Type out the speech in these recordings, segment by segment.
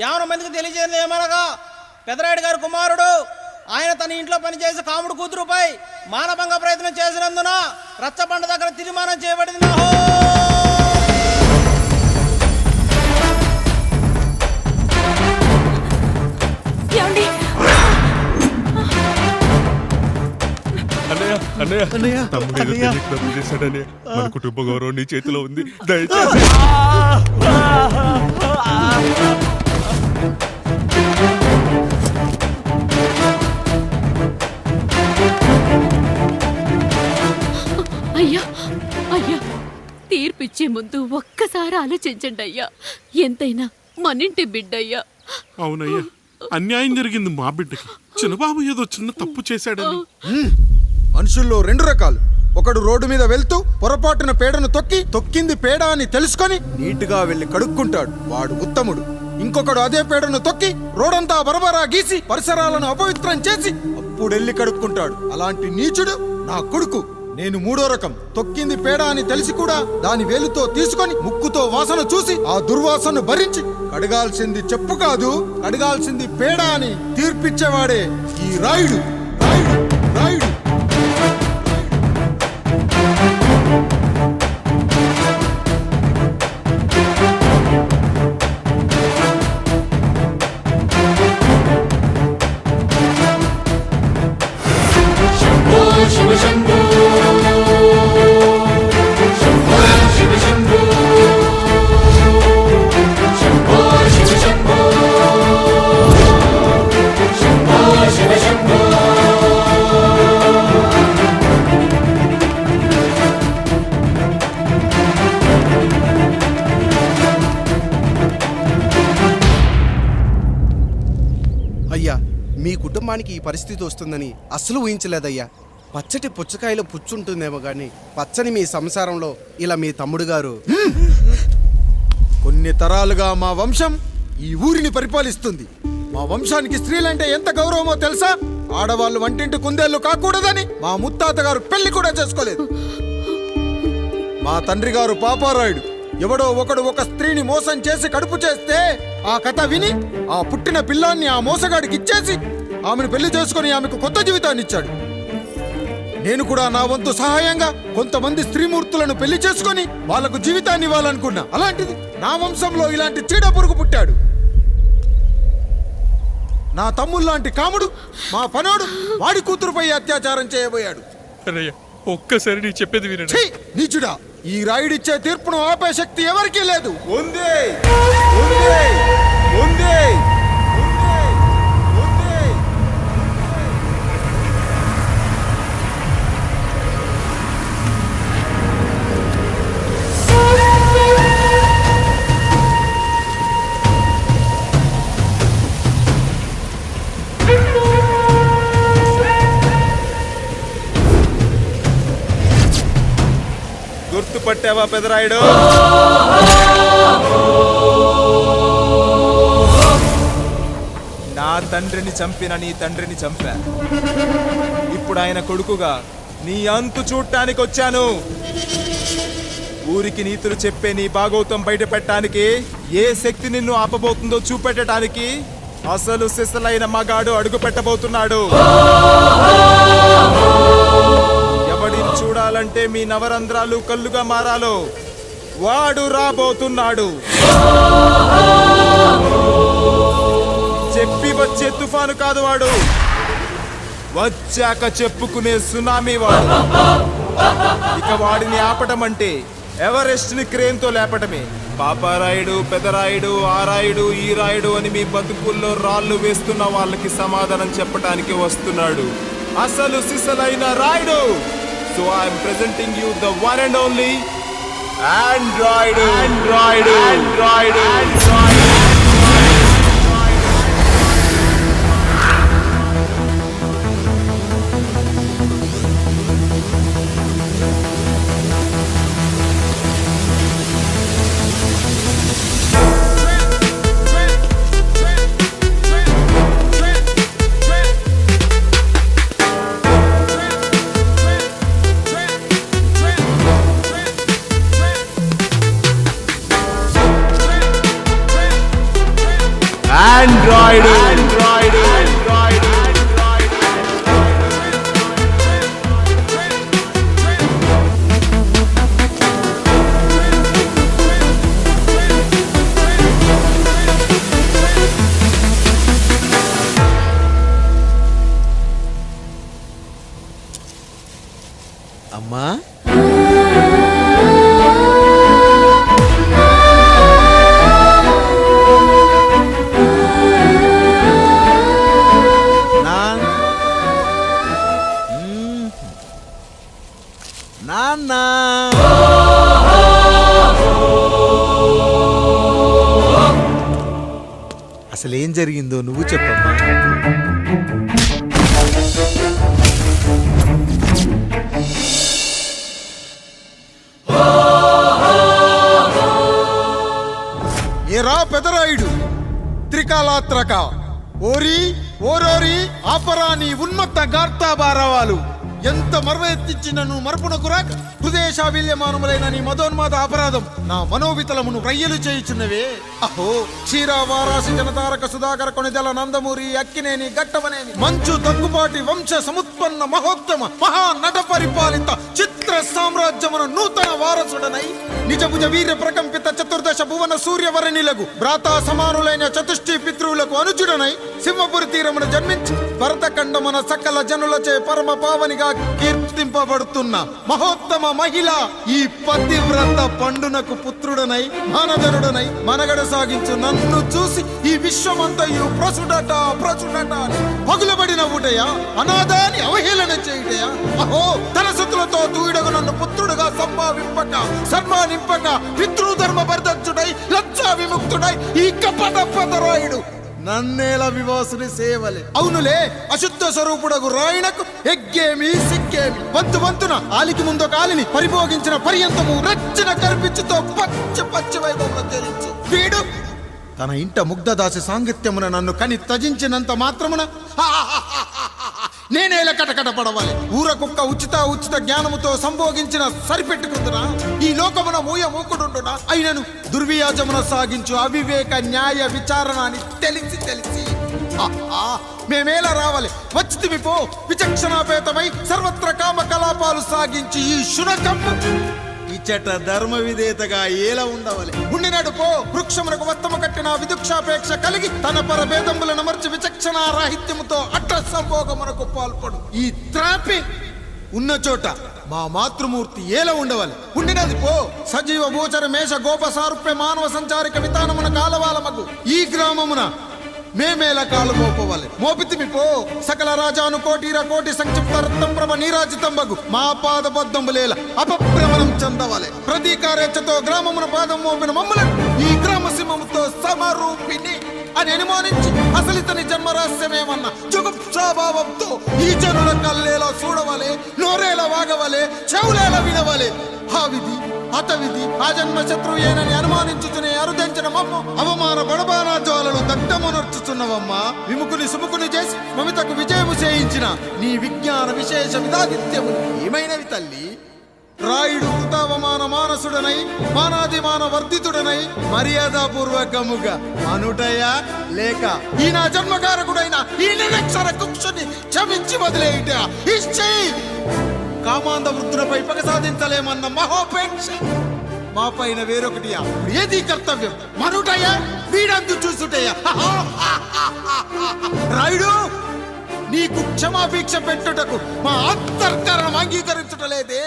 యావన మందికి తెలియజేయలేదు ఏమనగా పెదరాయుడు గారి కుమారుడు ఆయన తన ఇంట్లో పనిచేసే కాముడు కూతురుపై మానభంగ ప్రయత్నం చేసినందున రచ్చబండ దగ్గర తీర్మానం చేయబడింది. మన కుటుంబ గౌరవం నీ చేతిలో ఉంది, దయచేసి. అయ్యా అయ్యా, తీర్పిచ్చే ముందు ఒక్కసారి ఆలోచించండి అయ్యా. ఎంతైనా మనింటి బిడ్డయ్యా. అవునయ్యా, అన్యాయం జరిగింది మా బిడ్డకి. చిన్నబాబు ఏదో చిన్న తప్పు చేశాడని. మనుషుల్లో రెండు రకాలు. ఒకడు రోడ్డు మీద వెళ్తూ పొరపాటున పేడను తొక్కింది పేడ అని తెలుసుకొని నీటుగా వెళ్లి కడుక్కుంటాడు, వాడు ఉత్తముడు. ఇంకొకడు అదే పేడను తొక్కి రోడంతా బరబరా గీసి పరిసరాలను అపవిత్రం చేసి అప్పుడెళ్ళి కడుక్కుంటాడు. అలాంటి నీచుడు నా కొడుకు. నేను మూడో రకం. తొక్కింది పేడ అని తెలిసి కూడా దాని వేలుతో తీసుకొని ముక్కుతో వాసన చూసి ఆ దుర్వాసనను భరించి కడగాల్సింది చెప్పు కాదు, కడగాల్సింది పేడ అని తీర్పిచ్చేవాడే ఈ రాయుడు. రాయుడు రాయుడు అయ్యా, మీ కుటుంబానికి ఈ పరిస్థితి వస్తుందని అస్సలు ఊహించలేదయ్యా. పచ్చటి పుచ్చకాయలో పుచ్చుంటుందేమో గాని పచ్చని మీ సంసారంలో ఇలా మీ తమ్ముడు గారు. కొన్ని తరాలుగా మా వంశం ఈ ఊరిని పరిపాలిస్తుంది. మా వంశానికి స్త్రీలంటే ఎంత గౌరవమో తెలుసా? ఆడవాళ్ళు వంటింటి కుందేళ్లు కాకూడదని మా ముత్తాత గారు పెళ్లి కూడా చేసుకోలేదు. మా తండ్రి గారు పాపారాయుడు ఎవడో ఒకడు ఒక స్త్రీని మోసం చేసి కడుపు చేస్తే ఆ కథ విని ఆ పుట్టిన పిల్లాన్ని ఆ మోసగాడికి ఇచ్చేసి ఆమెను పెళ్లి చేసుకుని ఆమెకు కొత్త జీవితాన్ని ఇచ్చాడు. నేను కూడా నా వంతు సహాయంగా కొంతమంది స్త్రీమూర్తులను పెళ్లి చేసుకుని వాళ్లకు జీవితాన్ని ఇవ్వాలనుకున్నా. అలాంటిది నా వంశంలో ఇలాంటి చీడ పురుగు పుట్టాడు. నా తమ్ముళ్లాంటి కాముడు మా పనోడు వాడి కూతురుపై అత్యాచారం చేయబోయాడు. ఒక్కసారి నీ చెప్పేది వినండి. నీచుడా, ఈ రాయుడిచ్చే తీర్పును ఆపే శక్తి ఎవరికీ లేదు. గుర్తుపట్టావా పెదరాయుడు? నా తండ్రిని చంపిన నీ తండ్రిని చంపా. ఇప్పుడు ఆయన కొడుకుగా నీ అంతు చూడటానికి వచ్చాను. ఊరికి నీతులు చెప్పే నీ భాగవతం బయట పెట్టడానికి ఏ శక్తి నిన్ను ఆపబోతుందో చూపెట్టడానికి అసలు సిసలైన మగాడు అడుగు పెట్టబోతున్నాడు. ఎవడిని చూడాలంటే మీ నవరంధ్రాలు కళ్ళుగా మారాలో వాడు రాబోతున్నాడు. చెప్పి వచ్చే తుఫాను కాదు వాడు, వచ్చాక చెప్పుకునే సునామీ వాడు. ఇక వాడిని ఆపటం అంటే ఎవరెస్ట్ ని క్రేన్ తో లేపటమే. పాపారాయుడు, పెదరాయుడు, ఆ రాయుడు, ఈ రాయుడు అని మీ బతుకుల్లో రాళ్లు వేస్తున్న వాళ్ళకి సమాధానం చెప్పడానికి వస్తున్నాడు అసలు సిసలైన Rayudu. So I am presenting you the one and only Android. Android అమ్మా నాన్న అసలు ఏం జరిగిందో నువ్వు చెప్పమ్మా. ఏరా పెదరాయుడు త్రికాలాత్రక ఓరి ఓరోరి ఆపరాని ఉన్మత్త గార్తాబారవాలు ఎంత మర్వెత్తించినను మరపునకు రాక హృదయశావిల్యమానములైన నీ మదోన్మాద అపరాధం నా మనోవితలమును రయ్యలు చేయుచున్నవే. అహో క్షీరావారాసి జనతారక సుధాకర కొనిదెల నందమూరి అక్కినేని గట్టవనేని మంచు దగ్గుబాటి వంశ సముత్పన్న మహోత్తమ మహా నట పరిపాలిత చిత్ర సామ్రాజ్యమున నూతన వారసుడనై నిజభుజ వీర్య ప్రకంపిత చతుర్దశ భువన సూర్యవరణిలకు భ్రాతా సమానులైన చతుష్టి పితృవులకు అనుజుడనై సింహపురి తీరమున జన్మించి భరతఖండమున సకల జనులచే పరమ పావనిగా కీర్తింపబడుతున్న మహోత్తమ మహిళ ఈ పతివ్రత పండునకు పుత్రుడనై మానధనుడనై మనగడ సాగించు నన్ను చూసి ఈ విశ్వమంతయు ప్రసుడట అని పగులబడిన ఊటయా అనాథాన్ని అవహేళన చేయుటయా. అహో తన సుతులతో తూయుడగు నన్ను పుత్రుడుగా సంభావింపక సన్మానింపక పితృధర్మ పరిదక్షుడై లజ్జా విముక్తుడై ఈ కపట పదరాయుడు నన్నేల వివాసుని సేవలే. అవునులే అశుద్ధ స్వరూపుడగు రాయణకు ఎగ్గేమి సిగ్గేమి వంతు వంతున ఆలికి ముందు కాలిని పరిభోగించిన పర్యంతము రచ్చన కర్పించుతో పచ్చి వైభవంలో తేలించు వీడు తన ఇంట ముగ్ధదాసి సాంగత్యమున నన్ను కని త్యజించినంత మాత్రమున నేనేలా కటకట పడవాలి. ఊర కుక్క ఉచిత జ్ఞానముతో సంభోగించిన సరిపెట్టుకుంటున్నా ఈ లోకమున మూకుడుండునా అయినను దుర్వ్యాజమున సాగించు అవివేక న్యాయ విచారణ అని తెలిసి మేమేలా రావాలి వచ్చితివి పో విచక్షణాపేతమై సర్వత్ర కామ కలాపాలు సాగించి ఈ శునకమ్ము ఇచ్చట ధర్మ విధేతగా ఏలా ఉండవాలి ఉండినాడు పో. వృక్షమునకు వత్తము కట్టిన విదుక్షాపేక్ష కలిగి తన పరభేదములను మర్చి విచక్షణ రాహిత్యముతో అట్ట సంభోగమునకు పాల్పడు ఈ త్రాపి ఉన్న చోట మా మాతృమూర్తి ఏలా ఉండవాలి ఉండినది పో. సజీవ భూచర మేష గోప సారూప్య మానవ సంచారిక విధానమున కాలవాలమగు ఈ గ్రామమున మేమేలా కాలు మోపవాలి మోపితిమి పో. సకల రాజాను కోటి సంక్షిప్త రత్నం ప్రభ నీరాజితంబగు మా పాద బద్దములేల అపభ్రమణం చెందవాలి. ప్రతీకారేచ్ఛతో గ్రామమున పాదం మోపిన మమ్మలను ఈ గ్రామ సింహముతో సమరూపిణి అని అనుమానించి అసలితని జన్మరహస్యమేమన్నా జుగుప్సాభావంతో ఈ జనుల కల్లేలా చూడవలే నోరేలా వాగవలే చెవులేలా వినవలే. ఆ విధి హతవిధి ఆ జన్మ శత్రుయేనని అనుమానించుచునే అరుదించిన మమ్మ అవమాన బడబానా జ్వాలను దగ్ధమునర్చుచున్నవమ్మా. విముకుని సుముకుని చేసి మమితకు విజయము చేయించిన నీ విజ్ఞాన విశేష విధాదిత్యము ఏమైనవి తల్లి. రాయుడు కృతావమాన మానసుడనై మానాదిమాన వర్ధితుడనై మర్యాదాపూర్వకముగా అనుటయా లేక ఈ నా జన్మకారకుడైన ఈ నిరక్షర కుక్షుని క్షమించి వదిలేయుట ఇచ్చి కామాంధ వృద్ధులపై పగ సాధించలేమన్న మహోపేక్ష మా పైన వేరొకటియా ఏది కర్తవ్యం మనుటయా వీడందు చూసుటయా. రాయుడు నీకు క్షమాభిక్ష పెట్టుటకు మా అంతర్కరణం అంగీకరించుటలేదే.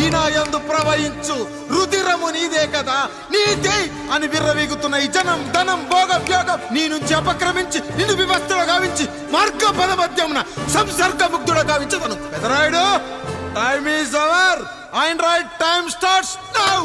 ఈనాయందు ప్రవహించు రుధిరము నీదే కదా నీదే అని విర్రవీగుతున్న ఈ జనం ధనం భోగవ్యోగం నీ నుంచి అపక్రమించి నిన్ను వివస్థలో గావించి మార్గ పదమధ్యమున సంసర్గ ముక్తుడు గావించదను. Pedarayudu time is over and right time starts now.